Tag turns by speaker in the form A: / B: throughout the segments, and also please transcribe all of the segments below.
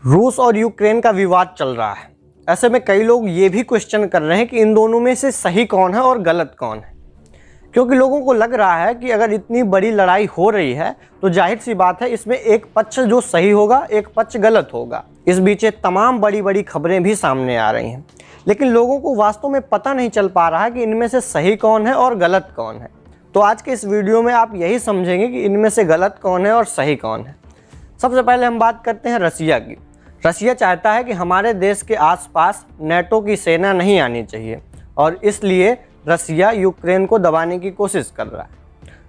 A: रूस और यूक्रेन का विवाद चल रहा है। ऐसे में कई लोग ये भी क्वेश्चन कर रहे हैं कि इन दोनों में से सही कौन है और गलत कौन है, क्योंकि लोगों को लग रहा है कि अगर इतनी बड़ी लड़ाई हो रही है तो जाहिर सी बात है इसमें एक पक्ष जो सही होगा, एक पक्ष गलत होगा। इस बीच तमाम बड़ी बड़ी खबरें भी सामने आ रही हैं, लेकिन लोगों को वास्तव में पता नहीं चल पा रहा है कि इनमें से सही कौन है और गलत कौन है। तो आज के इस वीडियो में आप यही समझेंगे कि इनमें से गलत कौन है और सही कौन है। सबसे पहले हम बात करते हैं रसिया की। रसिया चाहता है कि हमारे देश के आसपास नेटो की सेना नहीं आनी चाहिए और इसलिए रसिया यूक्रेन को दबाने की कोशिश कर रहा है।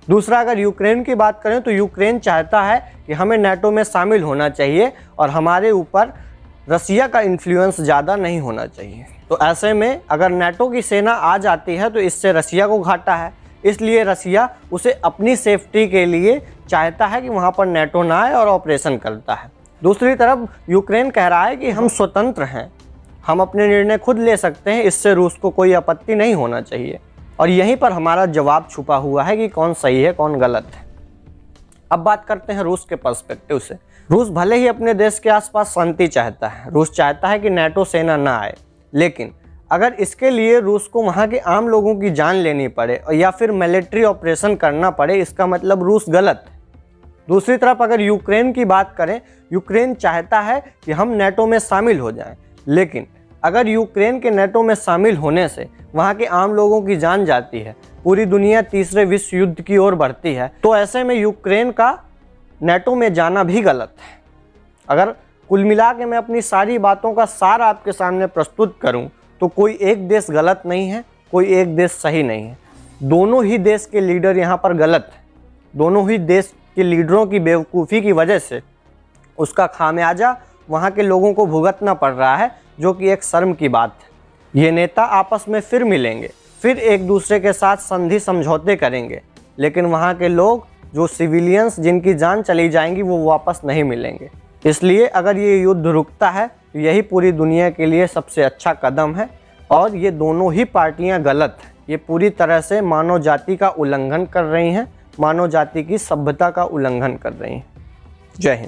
A: दूसरा, अगर यूक्रेन की बात करें तो यूक्रेन चाहता है कि हमें नेटो में शामिल होना चाहिए और हमारे ऊपर रसिया का इन्फ्लुएंस ज़्यादा नहीं होना चाहिए। तो ऐसे में अगर नेटो की सेना आ जाती है तो इससे रसिया को घाटा है, इसलिए रसिया उसे अपनी सेफ्टी के लिए चाहता है कि वहाँ पर नेटो ना आए और ऑपरेशन करता है। दूसरी तरफ यूक्रेन कह रहा है कि हम स्वतंत्र हैं, हम अपने निर्णय खुद ले सकते हैं, इससे रूस को कोई आपत्ति नहीं होना चाहिए। और यहीं पर हमारा जवाब छुपा हुआ है कि कौन सही है कौन गलत है। अब बात करते हैं रूस के पर्सपेक्टिव से। रूस भले ही अपने देश के आसपास शांति चाहता है, रूस चाहता है कि नेटो सेना ना आए, लेकिन अगर इसके लिए रूस को वहाँ के आम लोगों की जान लेनी पड़े या फिर मिलिट्री ऑपरेशन करना पड़े, इसका मतलब रूस गलत है। दूसरी तरफ अगर यूक्रेन की बात करें, यूक्रेन चाहता है कि हम नेटो में शामिल हो जाएं, लेकिन अगर यूक्रेन के नेटो में शामिल होने से वहाँ के आम लोगों की जान जाती है, पूरी दुनिया तीसरे विश्व युद्ध की ओर बढ़ती है, तो ऐसे में यूक्रेन का नेटो में जाना भी गलत है। अगर कुल मिला के मैं अपनी सारी बातों का सार आपके सामने प्रस्तुत करूं तो कोई एक देश गलत नहीं है, कोई एक देश सही नहीं है। दोनों ही देश के लीडर यहाँ पर गलत है। दोनों ही देश के लीडरों की बेवकूफ़ी की वजह से उसका खामियाजा वहाँ के लोगों को भुगतना पड़ रहा है, जो कि एक शर्म की बात है। ये नेता आपस में फिर मिलेंगे, फिर एक दूसरे के साथ संधि समझौते करेंगे, लेकिन वहाँ के लोग जो सिविलियंस जिनकी जान चली जाएंगी वो वापस नहीं मिलेंगे। इसलिए अगर ये युद्ध रुकता है तो यही पूरी दुनिया के लिए सबसे अच्छा कदम है। और ये दोनों ही पार्टियाँ गलत हैं। ये पूरी तरह से मानव जाति का उल्लंघन कर रही हैं, मानव जाति की सभ्यता का उल्लंघन कर रही हैं। जय हिंद।